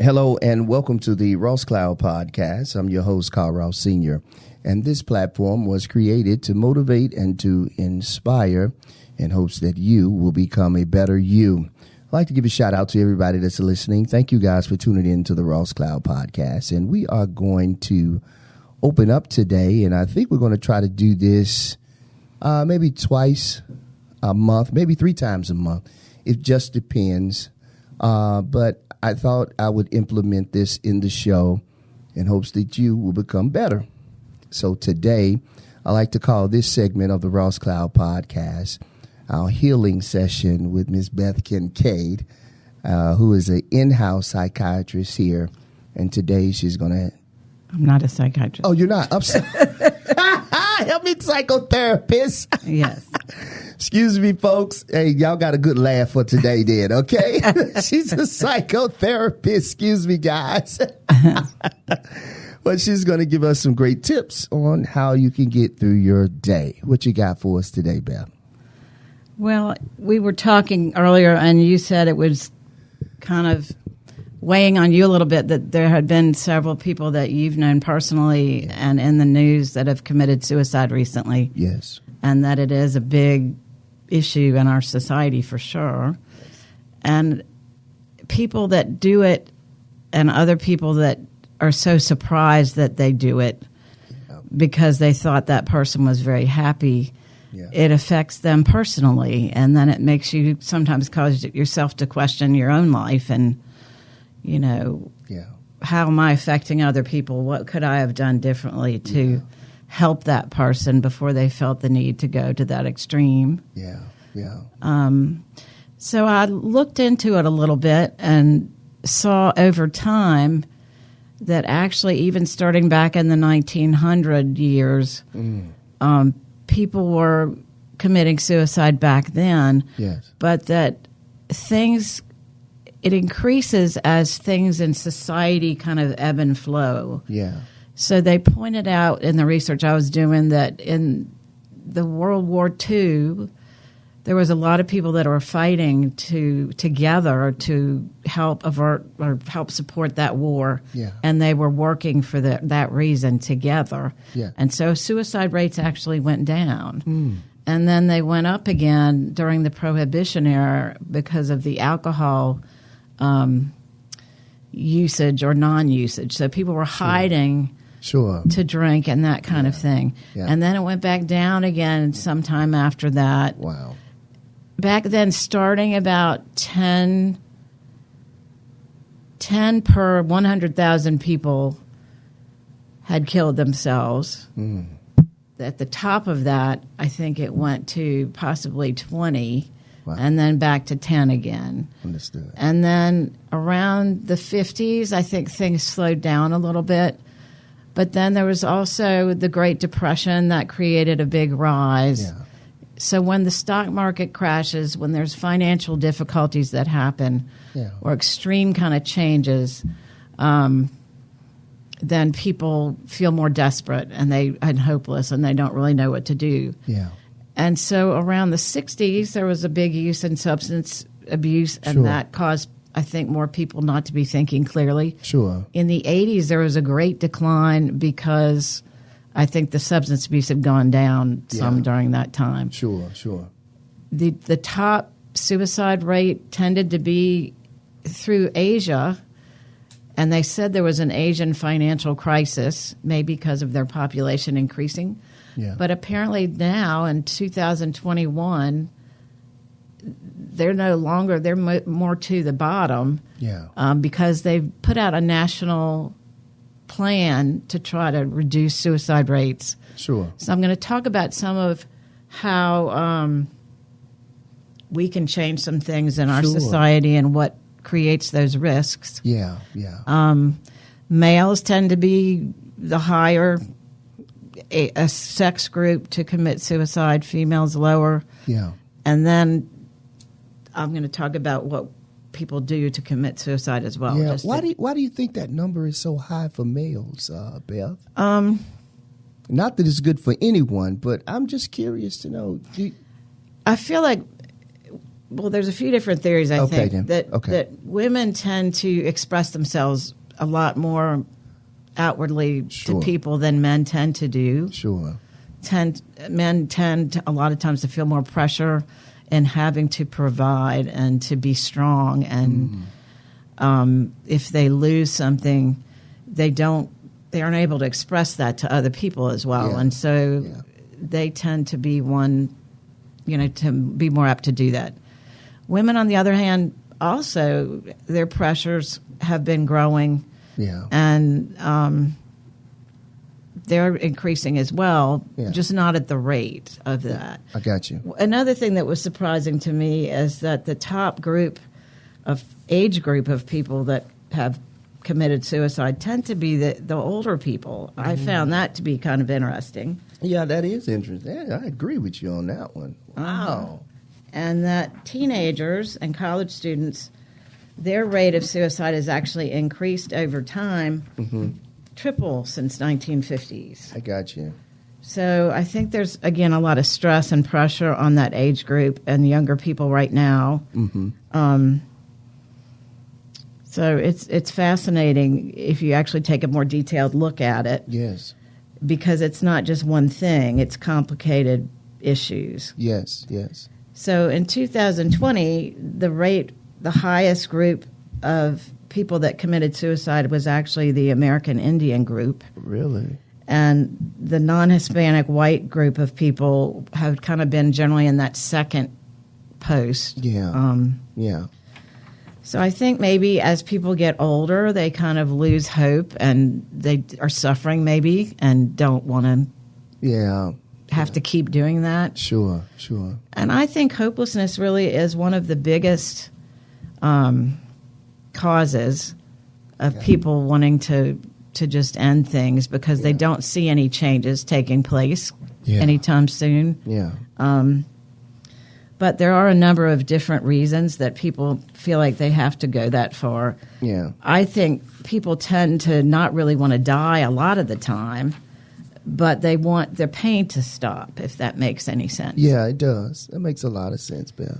Hello and welcome to the Ross Cloud Podcast. I'm your host, Carl Ross Sr., and this platform was created to motivate and to inspire in hopes that you will become a better you. I'd like to give a shout out to everybody that's listening. Thank you guys for tuning in to the Ross Cloud Podcast, and we are going to open up today, and I think we're going to try to do this maybe twice a month, maybe 3 times a month. It just depends, but I thought I would implement this in the show in hopes that you will become better. So today, I like to call this segment of the Ross Cloud Podcast our healing session with Miss Beth Kincaid, who is an in-house psychiatrist here. And today she's going to... I'm not a psychiatrist. Oh, you're not? Help me, psychotherapist. Yes. Excuse me, folks. Hey, y'all got a good laugh for today then, okay? She's a psychotherapist. Excuse me, guys. But she's going to give us some great tips on how you can get through your day. What you got for us today, Beth? Well, we were talking earlier, and you said it was kind of weighing on you a little bit that there had been several people that you've known personally and in the news that have committed suicide recently. Yes. And that it is a big issue in our society for sure. And people that do it and other people that are so surprised that they do it because they thought that person was very happy, it affects them personally. And then it makes you sometimes cause yourself to question your own life and, you know, how am I affecting other people? What could I have done differently to help that person before they felt the need to go to that extreme? So I looked into it a little bit and saw over time that actually even starting back in the 1900 years, people were committing suicide back then, but that it increases as things in society kind of ebb and flow. So they pointed out in the research I was doing that in the World War II, there was a lot of people that were fighting together to help avert or help support that war. And they were working for that reason together. And so suicide rates actually went down. And then they went up again during the Prohibition era because of the alcohol usage or non-usage. So people were hiding to drink and that kind of thing. And then it went back down again sometime after that. Back then, starting about 10 per 100,000 people had killed themselves. At the top of that, I think it went to possibly 20. And then back to 10 again. Understood. And then around the 50s, I think things slowed down a little bit. But then there was also the Great Depression that created a big rise. So when the stock market crashes, when there's financial difficulties that happen or extreme kind of changes, then people feel more desperate and hopeless, and they don't really know what to do. And so around the 60s, there was a big use in substance abuse, and that caused, I think, more people not to be thinking clearly. In the 80s, there was a great decline because I think the substance abuse had gone down some during that time. The top suicide rate tended to be through Asia, and they said there was an Asian financial crisis, maybe because of their population increasing. But apparently now in 2021, they're no longer, they're more to the bottom because they've put out a national plan to try to reduce suicide rates. So I'm going to talk about some of how we can change some things in our society and what creates those risks. Males tend to be the higher a sex group to commit suicide, females lower. And then I'm going to talk about what people do to commit suicide as well. Why do you think that number is so high for males, Beth? Not that it's good for anyone, but I'm just curious to know. I feel like Well, there's a few different theories, I think, that women tend to express themselves a lot more outwardly to people than men tend to do. Sure. Men tend a lot of times to feel more pressure in having to provide and to be strong. And if they lose something, they aren't able to express that to other people as well. Yeah. And so they tend to be to be more apt to do that. Women, on the other hand, also, their pressures have been growing. Yeah. And they're increasing as well, just not at the rate of that. I got you. Another thing that was surprising to me is that the top age group of people that have committed suicide tend to be the older people. I found that to be kind of interesting. Yeah, that is interesting. I agree with you on that one. Wow. And that teenagers and college students, their rate of suicide has actually increased over time, triple since 1950s. I got you. So I think there's, again, a lot of stress and pressure on that age group and the younger people right now. So it's fascinating if you actually take a more detailed look at it. Yes. Because it's not just one thing, it's complicated issues. Yes, yes. So in 2020, the highest group of people that committed suicide was actually the American Indian group. Really? And the non-Hispanic white group of people have kind of been generally in that second post. Yeah. So I think maybe as people get older, they kind of lose hope and they are suffering maybe and don't want to have to keep doing that. Sure. And I think hopelessness really is one of the biggest causes of people wanting to just end things because they don't see any changes taking place anytime soon. Yeah. But there are a number of different reasons that people feel like they have to go that far. Yeah. I think people tend to not really want to die a lot of the time, but they want their pain to stop, if that makes any sense. Yeah, it does. That makes a lot of sense, Beth.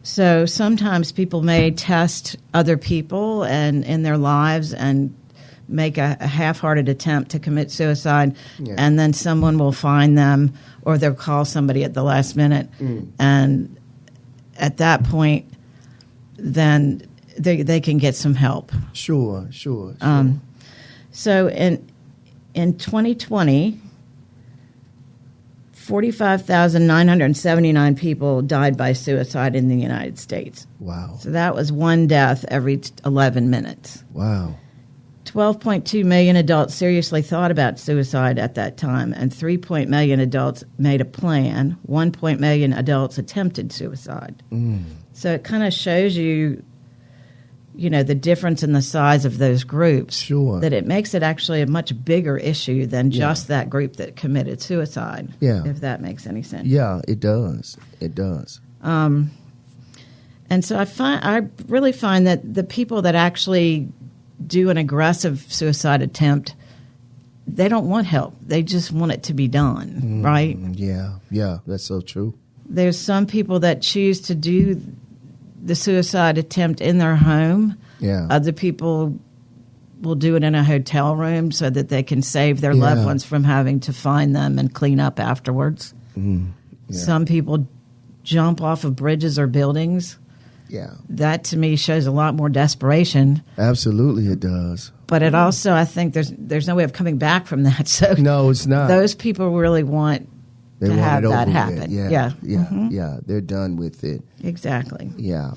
So sometimes people may test other people and in their lives and make a half-hearted attempt to commit suicide, and then someone will find them or they'll call somebody at the last minute, and at that point, then they can get some help. Sure. So in 2020, 45,979 people died by suicide in the United States. Wow. So that was one death every 11 minutes. Wow. 12.2 million adults seriously thought about suicide at that time, and 3 million adults made a plan. 1 million adults attempted suicide. So it kind of shows you, the difference in the size of those groups. Sure. That it makes it actually a much bigger issue than just that group that committed suicide. Yeah. If that makes any sense. Yeah, it does. It does. And so I really find that the people that actually do an aggressive suicide attempt, they don't want help. They just want it to be done, right? Yeah, that's so true. There's some people that choose to do the suicide attempt in their home. Yeah. Other people will do it in a hotel room so that they can save their loved ones from having to find them and clean up afterwards. Some people jump off of bridges or buildings. Yeah. That, to me, shows a lot more desperation. Absolutely, it does. But it also, I think, there's no way of coming back from that. So no, it's not. Those people really want to have that happen. Yeah. They're done with it. Exactly. Yeah.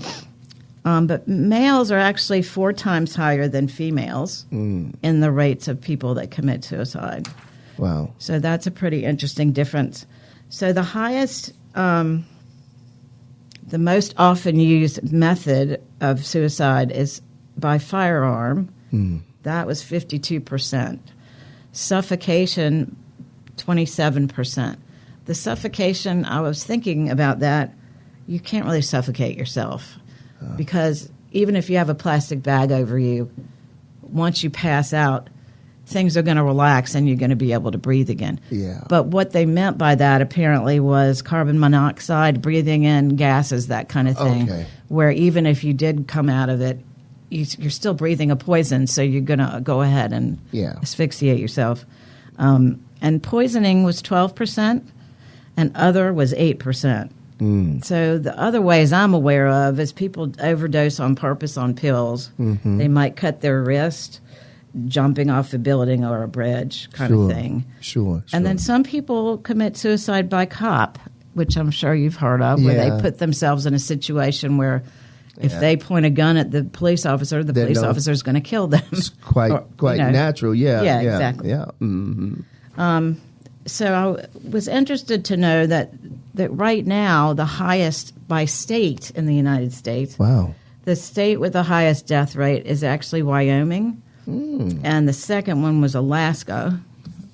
But males are actually 4 times higher than females in the rates of people that commit suicide. Wow. So that's a pretty interesting difference. So the highest... the most often used method of suicide is by firearm. That was 52%. Suffocation, 27%. The suffocation, I was thinking about that. You can't really suffocate yourself because even if you have a plastic bag over you, once you pass out, things are going to relax and you're going to be able to breathe again. Yeah. But what they meant by that apparently was carbon monoxide, breathing in gases, that kind of thing. Okay. Where even if you did come out of it, you're still breathing a poison, so you're going to go ahead and asphyxiate yourself. And poisoning was 12%, and other was 8%. So the other ways I'm aware of is people overdose on purpose on pills. They might cut their wrist jumping off a building or a bridge kind of thing. Sure. And then some people commit suicide by cop, which I'm sure you've heard of, where they put themselves in a situation where if they point a gun at the police officer, the police officer is going to kill them. It's quite natural. Yeah, exactly. Yeah. So I was interested to know that right now the highest by state in the United States, the state with the highest death rate is actually Wyoming, and the second one was Alaska.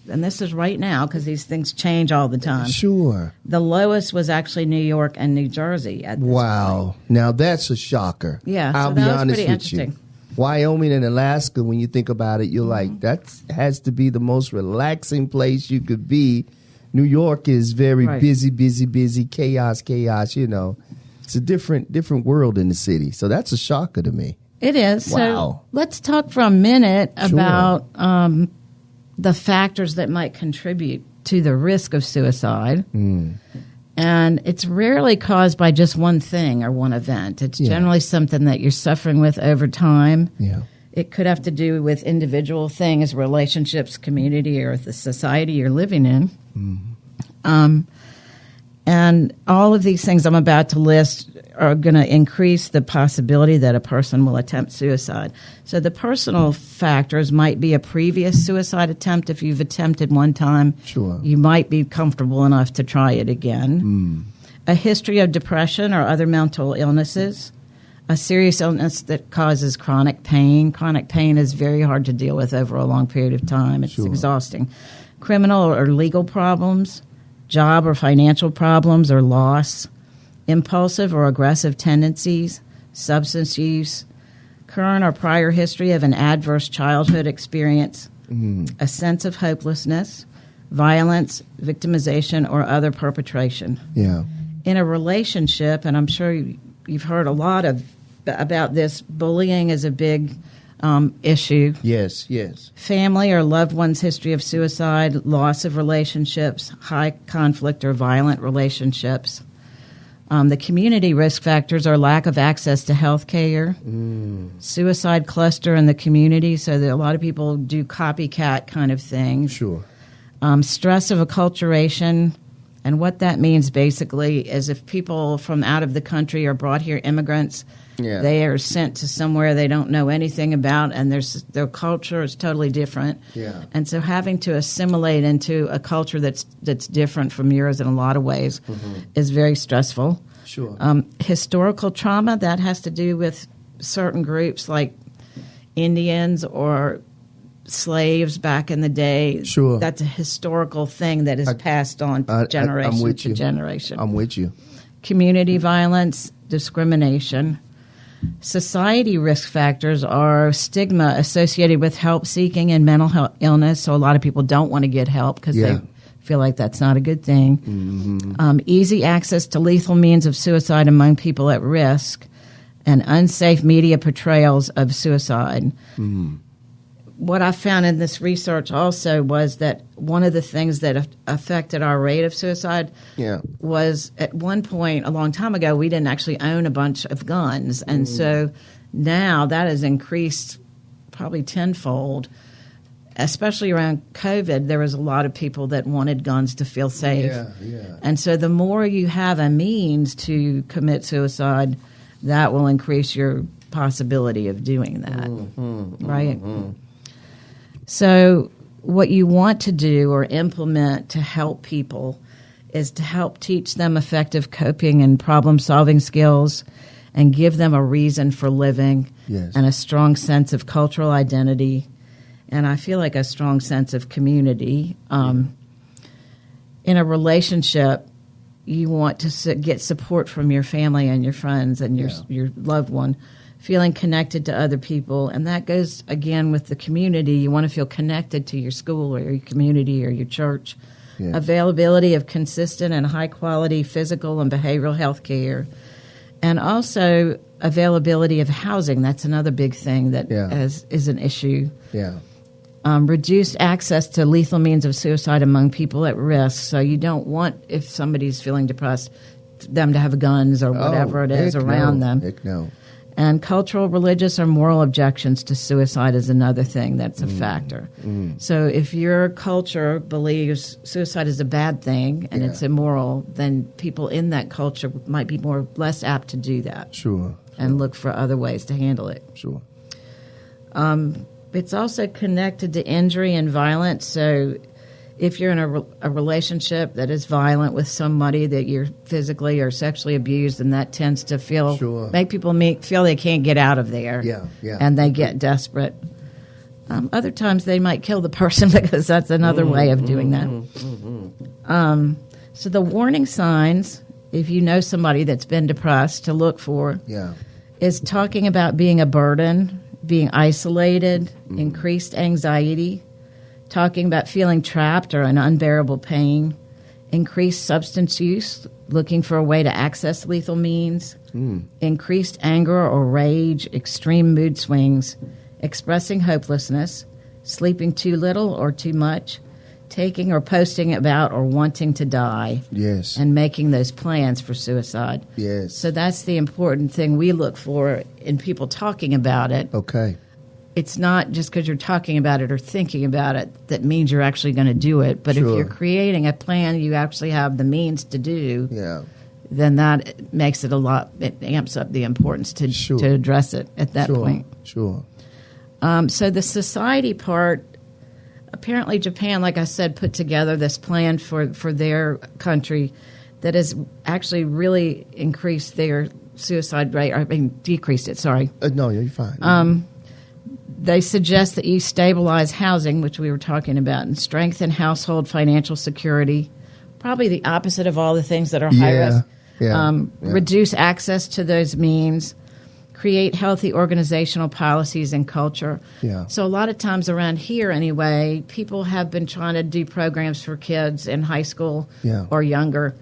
And this is right now because these things change all the time. Sure. The lowest was actually New York and New Jersey at this point. Now that's a shocker. Yeah, I'll so be that was honest pretty with interesting. you. Wyoming and Alaska, when you think about it, you're like, that has to be the most relaxing place you could be. New York is very busy, chaos, you know. It's a different world in the city. So that's a shocker to me. It is. Wow. So let's talk for a minute about the factors that might contribute to the risk of suicide. And it's rarely caused by just one thing or one event. It's generally something that you're suffering with over time. Yeah. It could have to do with individual things, relationships, community, or the society you're living in. And all of these things I'm about to list are going to increase the possibility that a person will attempt suicide. So the personal factors might be a previous suicide attempt. If you've attempted one time, you might be comfortable enough to try it again. A history of depression or other mental illnesses. A serious illness that causes chronic pain. Chronic pain is very hard to deal with over a long period of time. It's exhausting. Criminal or legal problems. Job or financial problems or loss. Impulsive or aggressive tendencies, substance use, current or prior history of an adverse childhood experience, a sense of hopelessness, violence, victimization, or other perpetration. Yeah. In a relationship, and I'm sure you've heard a lot about this, bullying is a big issue. Yes. Family or loved one's history of suicide, loss of relationships, high conflict or violent relationships. The community risk factors are lack of access to health care, suicide cluster in the community, so that a lot of people do copycat kind of things. Sure. Stress of acculturation, and what that means basically is if people from out of the country are brought here, immigrants, they are sent to somewhere they don't know anything about, and their culture is totally different. Yeah. And so having to assimilate into a culture that's different from yours in a lot of ways is very stressful. Sure. Historical trauma, that has to do with certain groups like Indians or slaves back in the day. Sure. That's a historical thing that is passed on generation to generation. I'm with you. Community violence, discrimination. Society risk factors are stigma associated with help seeking and mental health illness. So a lot of people don't want to get help because they feel like that's not a good thing. Easy access to lethal means of suicide among people at risk, and unsafe media portrayals of suicide. What I found in this research also was that one of the things that affected our rate of suicide was at one point a long time ago, we didn't actually own a bunch of guns. And so now that has increased probably tenfold, especially around COVID. There was a lot of people that wanted guns to feel safe. And so the more you have a means to commit suicide, that will increase your possibility of doing that, right? So what you want to do or implement to help people is to help teach them effective coping and problem-solving skills and give them a reason for living and a strong sense of cultural identity, and I feel like a strong sense of community. In a relationship, you want to get support from your family and your friends and your loved one feeling connected to other people. And that goes, again, with the community. You want to feel connected to your school or your community or your church. Yes. Availability of consistent and high-quality physical and behavioral health care. And also availability of housing. That's another big thing that is an issue. Yeah. Reduced access to lethal means of suicide among people at risk. So you don't want, if somebody's feeling depressed, them to have guns or whatever it is around them. Heck no. And cultural, religious, or moral objections to suicide is another thing that's a factor. So if your culture believes suicide is a bad thing and it's immoral, then people in that culture might be less apt to do that. Sure. And look for other ways to handle it. Sure. It's also connected to injury and violence. So if you're in a relationship that is violent with somebody that you're physically or sexually abused, then that tends to make people feel they can't get out of there. And they get desperate. Other times they might kill the person because that's another way of doing that. So the warning signs, if you know somebody that's been depressed, to look for is talking about being a burden, being isolated, increased anxiety, talking about feeling trapped or an unbearable pain, increased substance use, looking for a way to access lethal means, increased anger or rage, extreme mood swings, expressing hopelessness, sleeping too little or too much, taking or posting about or wanting to die. Yes. And making those plans for suicide. Yes. So that's the important thing we look for in people talking about it. Okay. It's not just because you're talking about it or thinking about it that means you're actually going to do it. But if you're creating a plan you actually have the means to do, then that makes it it amps up the importance to address it at that point. Sure. So the society part, apparently Japan, like I said, put together this plan for their country that has actually really increased their suicide rate, decreased it, sorry. No, you're fine. They suggest that you stabilize housing, which we were talking about, and strengthen household financial security, probably the opposite of all the things that are high risk. Reduce access to those means, create healthy organizational policies and culture. So a lot of times around here anyway, people have been trying to do programs for kids in high school or younger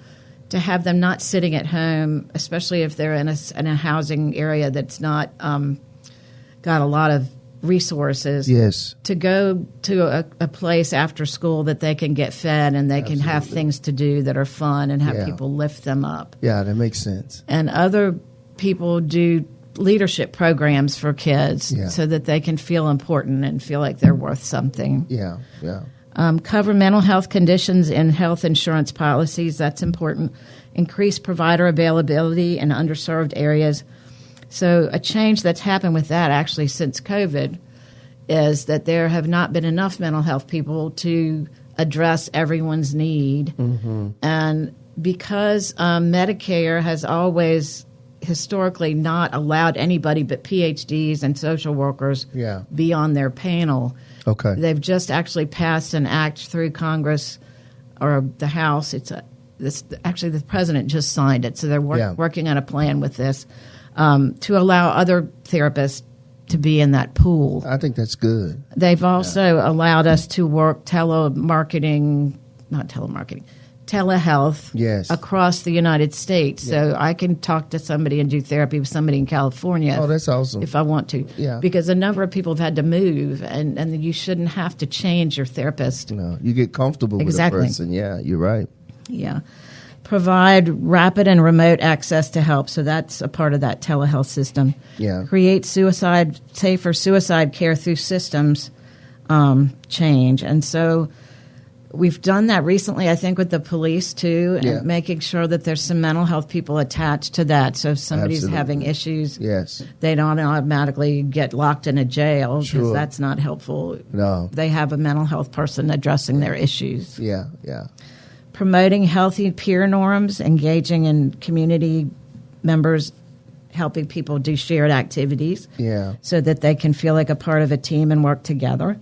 to have them not sitting at home, especially if they're in a housing area that's not got a lot of resources, to go to a place after school that they can get fed and they can have things to do that are fun and have people lift them up. Yeah, that makes sense. And other people do leadership programs for kids so that they can feel important and feel like they're worth something. Cover mental health conditions in health insurance policies. That's important. Increase provider availability in underserved areas. So a change that's happened with that actually since COVID is that there have not been enough mental health people to address everyone's need. And because Medicare has always historically not allowed anybody but PhDs and social workers be on their panel, they've just actually passed an act through Congress or the House. Actually, the president just signed it, so they're working on a plan with this. To allow other therapists to be in that pool. I think that's good. They've also allowed us to work telehealth across the United States. So I can talk to somebody and do therapy with somebody in California. Oh, that's awesome. If I want to. Because a number of people have had to move, and you shouldn't have to change your therapist. No, you get comfortable with a person. Yeah, you're right. Provide rapid and remote access to help. So that's a part of that telehealth system. Create safer suicide care through systems change. And so we've done that recently, I think, with the police, too, and making sure that there's some mental health people attached to that. So if somebody's having issues, they don't automatically get locked in a jail because that's not helpful. No. They have a mental health person addressing their issues. Promoting healthy peer norms, engaging in community members, helping people do shared activities so that they can feel like a part of a team and work together.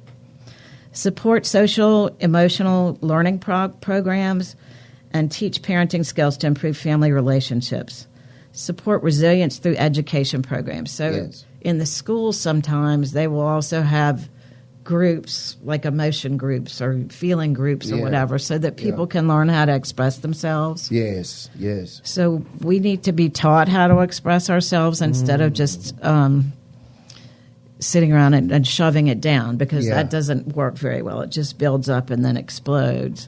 Support social, emotional learning programs and teach parenting skills to improve family relationships. Support resilience through education programs. So in the schools sometimes they will also have groups like emotion groups or feeling groups or whatever, so that people can learn how to express themselves. Yes. So we need to be taught how to express ourselves instead of just sitting around and shoving it down, because that doesn't work very well. It just builds up and then explodes.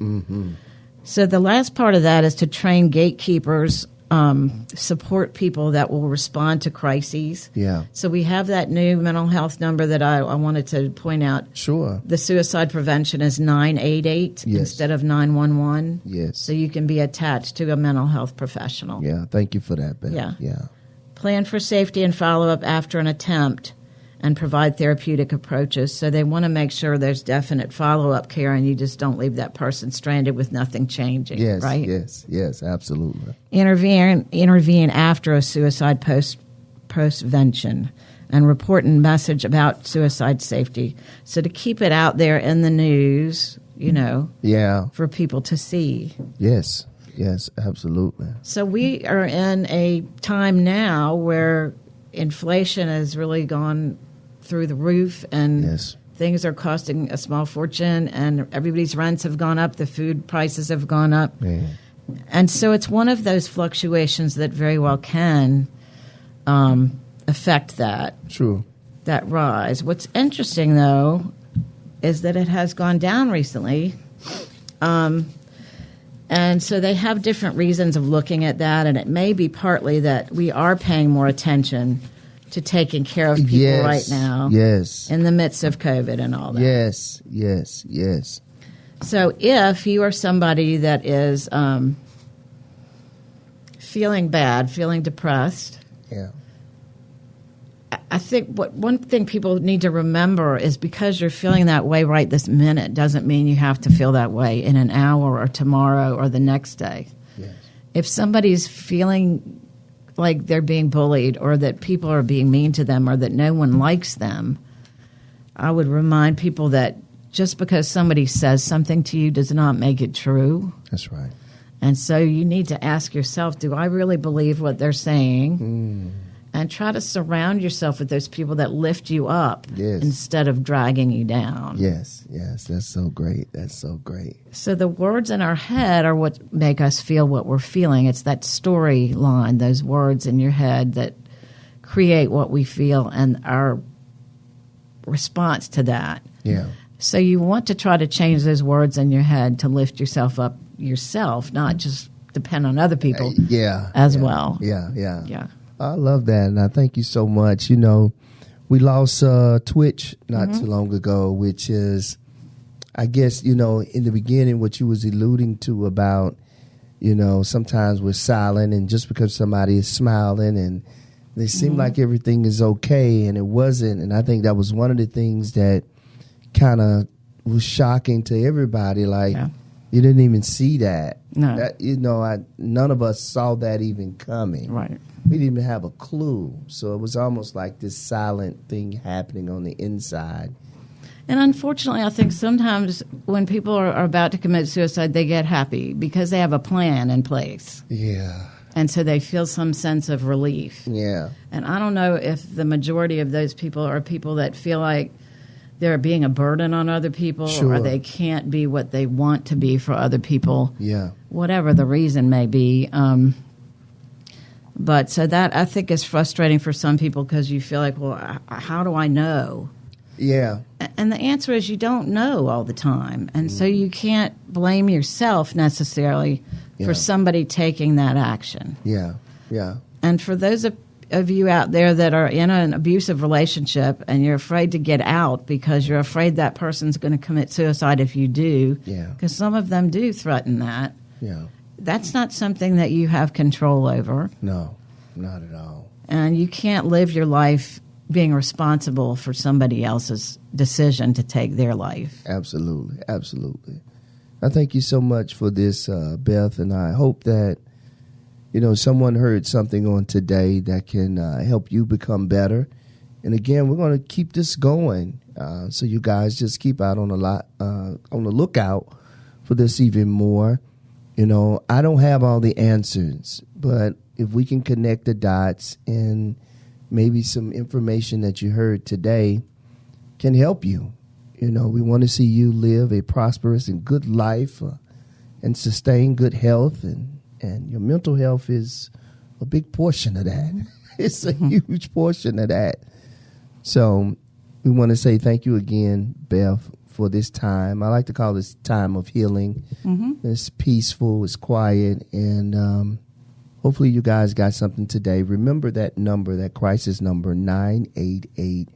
So the last part of that is to train gatekeepers, support people that will respond to crises. So we have that new mental health number that I wanted to point out. Sure. The suicide prevention is 988 instead of 911. Yes. So you can be attached to a mental health professional. Yeah, thank you for that, Beth. Yeah. Plan for safety and follow-up after an attempt, and provide therapeutic approaches. So they want to make sure there's definite follow-up care, and you just don't leave that person stranded with nothing changing, right? Yes, absolutely. Intervene after a suicide postvention, and report and message about suicide safety. So to keep it out there in the news, for people to see. Yes, absolutely. So we are in a time now where inflation has really gone through the roof, and things are costing a small fortune, and everybody's rents have gone up, the food prices have gone up. And so it's one of those fluctuations that very well can affect that. True. That rise. What's interesting, though, is that it has gone down recently. And so they have different reasons of looking at that, and it may be partly that we are paying more attention to taking care of people right now. In the midst of COVID and all that. Yes. So if you are somebody that is feeling bad, feeling depressed, I think one thing people need to remember is, because you're feeling that way right this minute doesn't mean you have to feel that way in an hour or tomorrow or the next day. If somebody's feeling like they're being bullied, or that people are being mean to them, or that no one likes them, I would remind people that just because somebody says something to you does not make it true. That's right. And so you need to ask yourself, do I really believe what they're saying? And try to surround yourself with those people that lift you up instead of dragging you down. Yes, that's so great. So the words in our head are what make us feel what we're feeling. It's that storyline, those words in your head that create what we feel and our response to that. So you want to try to change those words in your head to lift yourself up yourself, not just depend on other people as well. Yeah. I love that, and I thank you so much. We lost Twitch not too long ago, which is, I guess, in the beginning, what you was alluding to about, sometimes we're silent, and just because somebody is smiling and they seem like everything is okay, and it wasn't. And I think that was one of the things that kind of was shocking to everybody. Like, you didn't even see that. No. That, none of us saw that even coming. Right. We didn't even have a clue. So it was almost like this silent thing happening on the inside. And unfortunately, I think sometimes when people are about to commit suicide, they get happy because they have a plan in place. And so they feel some sense of relief. And I don't know if the majority of those people are people that feel like they're being a burden on other people, or they can't be what they want to be for other people. Whatever the reason may be. But so that, I think, is frustrating for some people, because you feel like, well, how do I know? And the answer is you don't know all the time. And so you can't blame yourself necessarily for somebody taking that action. And for those of you out there that are in an abusive relationship and you're afraid to get out because you're afraid that person's going to commit suicide if you do, because some of them do threaten that. That's not something that you have control over. No, not at all. And you can't live your life being responsible for somebody else's decision to take their life. Absolutely. I thank you so much for this, Beth, and I hope that, someone heard something on today that can help you become better. And again, we're going to keep this going. So you guys just keep out on the lookout for this even more. I don't have all the answers, but if we can connect the dots and, maybe some information that you heard today can help you. We want to see you live a prosperous and good life and sustain good health. And your mental health is a big portion of that. It's a huge portion of that. So we want to say thank you again, Beth, for this time. I like to call this time of healing. Mm-hmm. It's peaceful, it's quiet, and hopefully you guys got something today. Remember that number, that crisis number, 988,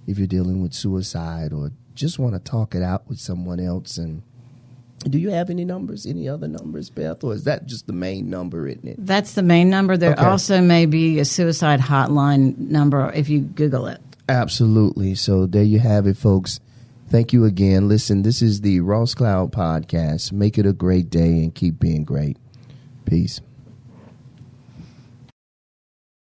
if you're dealing with suicide or just want to talk it out with someone else. And do you have any numbers, any other numbers, Beth, or is that just the main number, isn't it? That's the main number. There also may be a suicide hotline number if you Google it. Absolutely. So there you have it, folks. Thank you again. Listen, this is the Ross Cloud Podcast. Make it a great day and keep being great. Peace.